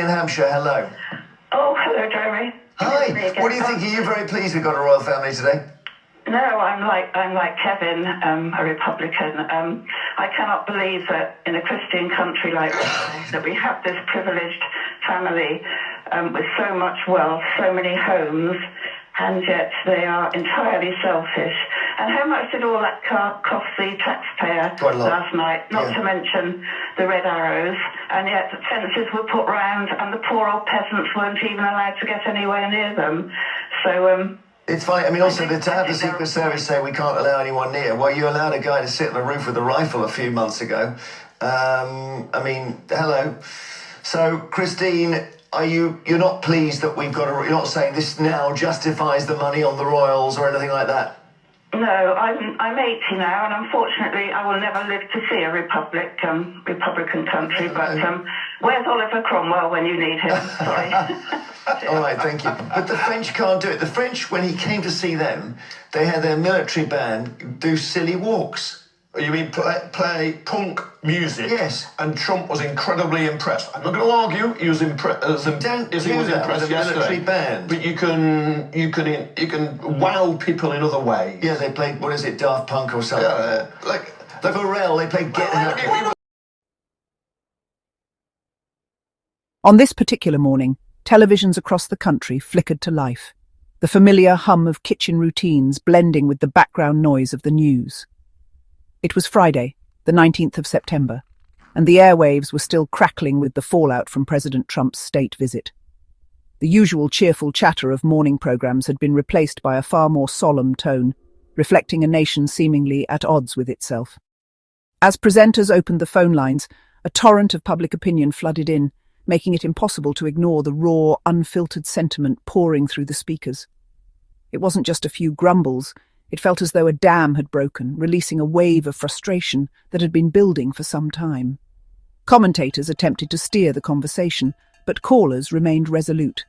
In Hampshire, hello. Oh, hello, Jeremy. Hi. What do you think? Are you very pleased we've got a royal family today? No, I'm like Kevin, a Republican. I cannot believe that in a Christian country like this, that we have this privileged family with so much wealth, so many homes, and yet they are entirely selfish. And how much did all that cost the taxpayer last night? Not to mention the red arrows, and yet fences were put round, and the poor old peasants weren't even allowed to get anywhere near them. So it's funny. I mean, also to have the Secret Service say we can't allow anyone near. Well, you allowed a guy to sit on the roof with a rifle a few months ago. I mean, hello. So, Christine, you're not pleased that we've got you're not saying this now justifies the money on the royals or anything like that? No, I'm 80 now, and unfortunately I will never live to see a Republican country, but where's Oliver Cromwell when you need him? Sorry. All right, thank you. But the French can't do it. The French, when he came to see them, they had their military band do silly walks. You mean play punk music? Yes. And Trump was incredibly impressed. I'm not going to argue. He was impressed. Don't do that with a military band. But you can wow people in other ways. Yeah, they played, what is it, Daft Punk or something? Yeah, like Pharrell, they played Get Out. On this particular morning, televisions across the country flickered to life, the familiar hum of kitchen routines blending with the background noise of the news. It was Friday, the 19th of September, and the airwaves were still crackling with the fallout from President Trump's state visit. The usual cheerful chatter of morning programs had been replaced by a far more solemn tone, reflecting a nation seemingly at odds with itself. As presenters opened the phone lines, a torrent of public opinion flooded in, making it impossible to ignore the raw, unfiltered sentiment pouring through the speakers. It wasn't just a few grumbles. It felt as though a dam had broken, releasing a wave of frustration that had been building for some time. Commentators attempted to steer the conversation, but callers remained resolute.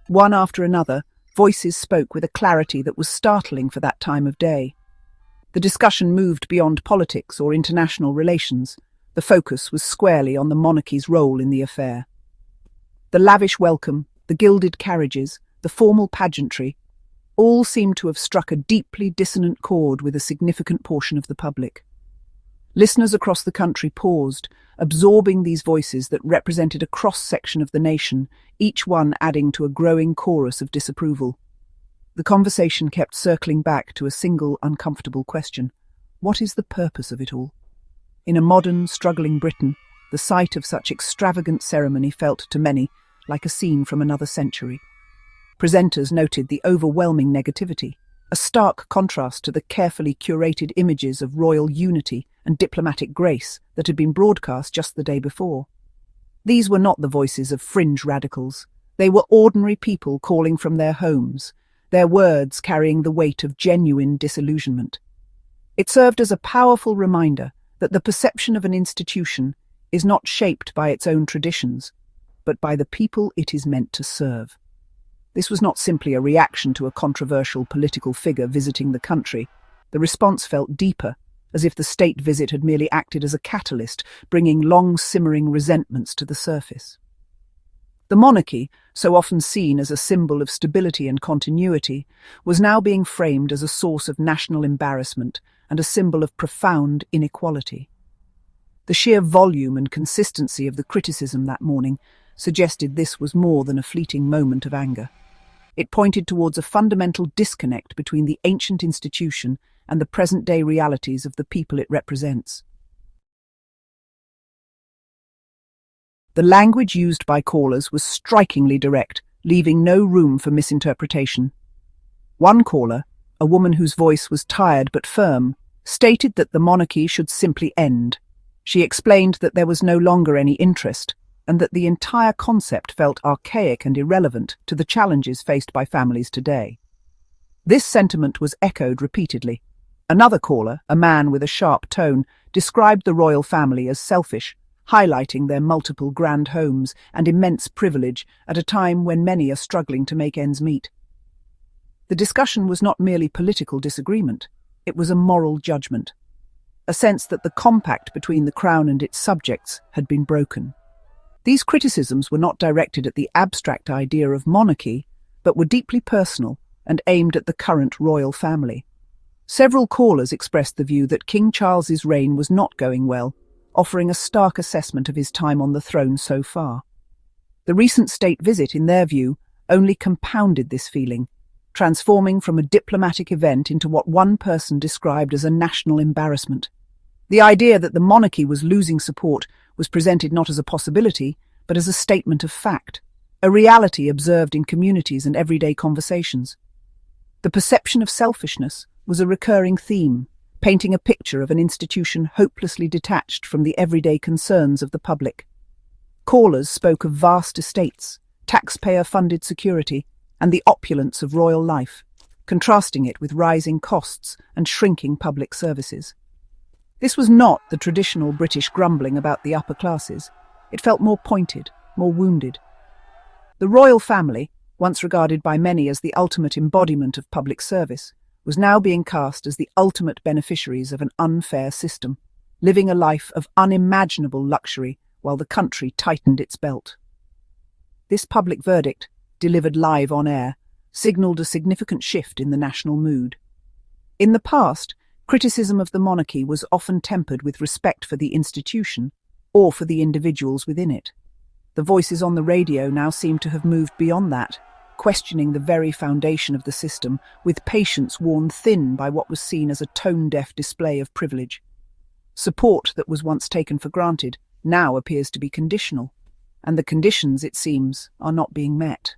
One after another, voices spoke with a clarity that was startling for that time of day. The discussion moved beyond politics or international relations. The focus was squarely on the monarchy's role in the affair. The lavish welcome, the gilded carriages, the formal pageantry, all seemed to have struck a deeply dissonant chord with a significant portion of the public. Listeners across the country paused, absorbing these voices that represented a cross-section of the nation, each one adding to a growing chorus of disapproval. The conversation kept circling back to a single uncomfortable question. What is the purpose of it all? In a modern, struggling Britain, the sight of such extravagant ceremony felt to many like a scene from another century. Presenters noted the overwhelming negativity, a stark contrast to the carefully curated images of royal unity and diplomatic grace that had been broadcast just the day before. These were not the voices of fringe radicals. They were ordinary people calling from their homes, their words carrying the weight of genuine disillusionment. It served as a powerful reminder that the perception of an institution is not shaped by its own traditions, but by the people it is meant to serve. This was not simply a reaction to a controversial political figure visiting the country. The response felt deeper, as if the state visit had merely acted as a catalyst, bringing long-simmering resentments to the surface. The monarchy, so often seen as a symbol of stability and continuity, was now being framed as a source of national embarrassment and a symbol of profound inequality. The sheer volume and consistency of the criticism that morning suggested this was more than a fleeting moment of anger. It pointed towards a fundamental disconnect between the ancient institution and the present-day realities of the people it represents. The language used by callers was strikingly direct, leaving no room for misinterpretation. One caller, a woman whose voice was tired but firm, stated that the monarchy should simply end. She explained that there was no longer any interest, and that the entire concept felt archaic and irrelevant to the challenges faced by families today. This sentiment was echoed repeatedly. Another caller, a man with a sharp tone, described the royal family as selfish, highlighting their multiple grand homes and immense privilege at a time when many are struggling to make ends meet. The discussion was not merely political disagreement, it was a moral judgment, a sense that the compact between the crown and its subjects had been broken. These criticisms were not directed at the abstract idea of monarchy, but were deeply personal and aimed at the current royal family. Several callers expressed the view that King Charles's reign was not going well, offering a stark assessment of his time on the throne so far. The recent state visit, in their view, only compounded this feeling, transforming from a diplomatic event into what one person described as a national embarrassment. The idea that the monarchy was losing support was presented not as a possibility, but as a statement of fact, a reality observed in communities and everyday conversations. The perception of selfishness was a recurring theme, painting a picture of an institution hopelessly detached from the everyday concerns of the public. Callers spoke of vast estates, taxpayer-funded security, and the opulence of royal life, contrasting it with rising costs and shrinking public services. This was not the traditional British grumbling about the upper classes. It felt more pointed, more wounded. The royal family, once regarded by many as the ultimate embodiment of public service, was now being cast as the ultimate beneficiaries of an unfair system, living a life of unimaginable luxury while the country tightened its belt. This public verdict, delivered live on air, signalled a significant shift in the national mood. In the past, criticism of the monarchy was often tempered with respect for the institution or for the individuals within it. The voices on the radio now seemed to have moved beyond that, questioning the very foundation of the system, with patience worn thin by what was seen as a tone-deaf display of privilege. Support that was once taken for granted now appears to be conditional, and the conditions, it seems, are not being met.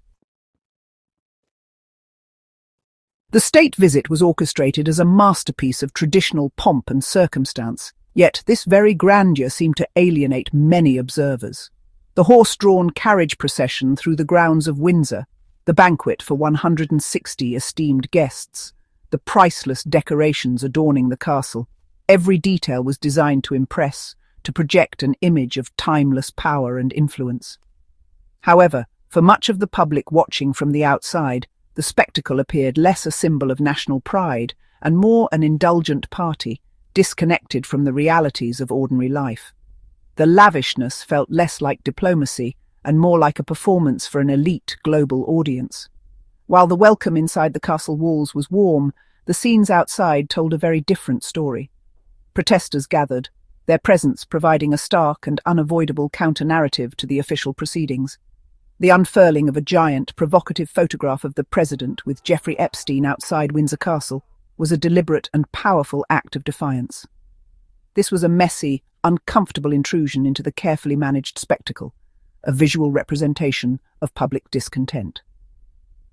The state visit was orchestrated as a masterpiece of traditional pomp and circumstance, yet this very grandeur seemed to alienate many observers. The horse-drawn carriage procession through the grounds of Windsor, the banquet for 160 esteemed guests, the priceless decorations adorning the castle, every detail was designed to impress, to project an image of timeless power and influence. However, for much of the public watching from the outside, the spectacle appeared less a symbol of national pride and more an indulgent party, disconnected from the realities of ordinary life. The lavishness felt less like diplomacy and more like a performance for an elite global audience. While the welcome inside the castle walls was warm, the scenes outside told a very different story. Protesters gathered, their presence providing a stark and unavoidable counter-narrative to the official proceedings. The unfurling of a giant, provocative photograph of the president with Jeffrey Epstein outside Windsor Castle was a deliberate and powerful act of defiance. This was a messy, uncomfortable intrusion into the carefully managed spectacle, a visual representation of public discontent.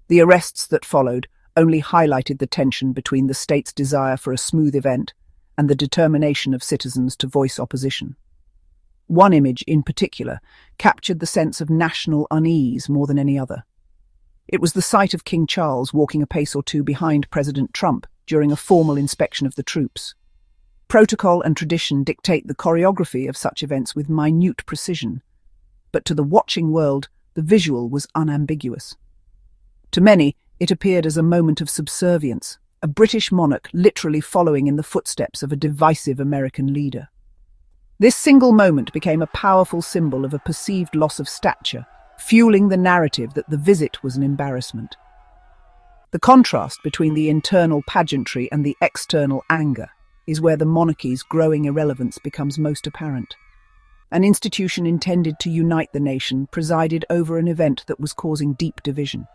The arrests that followed only highlighted the tension between the state's desire for a smooth event and the determination of citizens to voice opposition. One image, in particular, captured the sense of national unease more than any other. It was the sight of King Charles walking a pace or two behind President Trump during a formal inspection of the troops. Protocol and tradition dictate the choreography of such events with minute precision, but to the watching world, the visual was unambiguous. To many, it appeared as a moment of subservience, a British monarch literally following in the footsteps of a divisive American leader. This single moment became a powerful symbol of a perceived loss of stature, fueling the narrative that the visit was an embarrassment. The contrast between the internal pageantry and the external anger is where the monarchy's growing irrelevance becomes most apparent. An institution intended to unite the nation presided over an event that was causing deep division.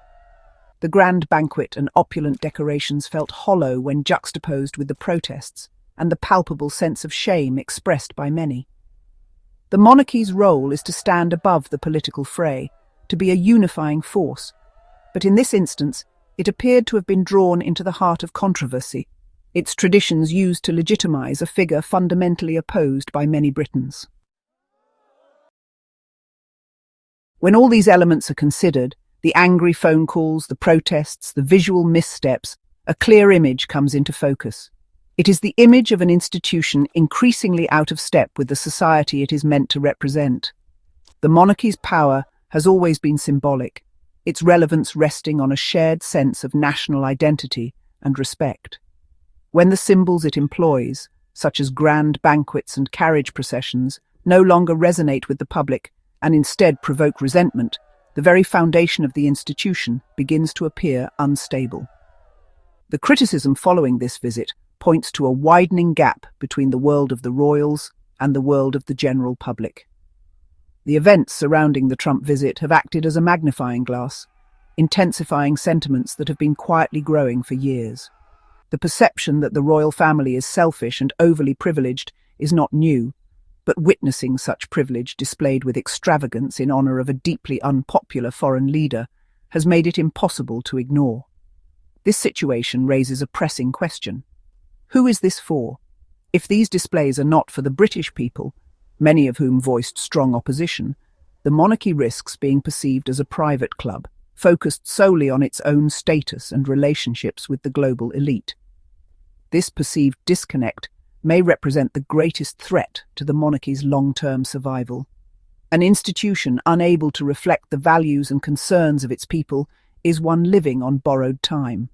The grand banquet and opulent decorations felt hollow when juxtaposed with the protests and the palpable sense of shame expressed by many. The monarchy's role is to stand above the political fray, to be a unifying force, but in this instance, it appeared to have been drawn into the heart of controversy, its traditions used to legitimize a figure fundamentally opposed by many Britons. When all these elements are considered, the angry phone calls, the protests, the visual missteps, a clear image comes into focus. It is the image of an institution increasingly out of step with the society it is meant to represent. The monarchy's power has always been symbolic, its relevance resting on a shared sense of national identity and respect. When the symbols it employs, such as grand banquets and carriage processions, no longer resonate with the public, and instead provoke resentment, the very foundation of the institution begins to appear unstable. The criticism following this visit points to a widening gap between the world of the royals and the world of the general public. The events surrounding the Trump visit have acted as a magnifying glass, intensifying sentiments that have been quietly growing for years. The perception that the royal family is selfish and overly privileged is not new, but witnessing such privilege displayed with extravagance in honor of a deeply unpopular foreign leader has made it impossible to ignore. This situation raises a pressing question. Who is this for? If these displays are not for the British people, many of whom voiced strong opposition, the monarchy risks being perceived as a private club, focused solely on its own status and relationships with the global elite. This perceived disconnect may represent the greatest threat to the monarchy's long-term survival. An institution unable to reflect the values and concerns of its people is one living on borrowed time.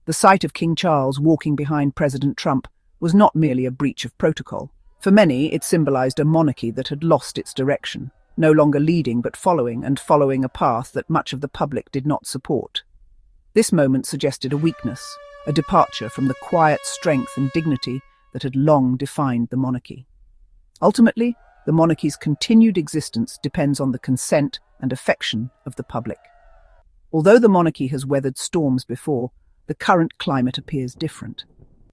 The sight of King Charles walking behind President Trump was not merely a breach of protocol. For many, it symbolized a monarchy that had lost its direction, no longer leading but following a path that much of the public did not support. This moment suggested a weakness, a departure from the quiet strength and dignity that had long defined the monarchy. Ultimately, the monarchy's continued existence depends on the consent and affection of the public. Although the monarchy has weathered storms before, the current climate appears different.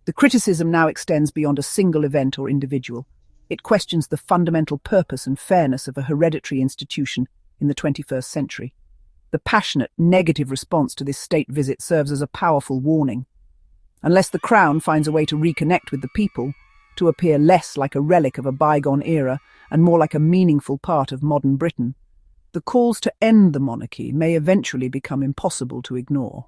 The criticism now extends beyond a single event or individual. It questions the fundamental purpose and fairness of a hereditary institution in the 21st century. The passionate, negative response to this state visit serves as a powerful warning. Unless the Crown finds a way to reconnect with the people, to appear less like a relic of a bygone era and more like a meaningful part of modern Britain, the calls to end the monarchy may eventually become impossible to ignore.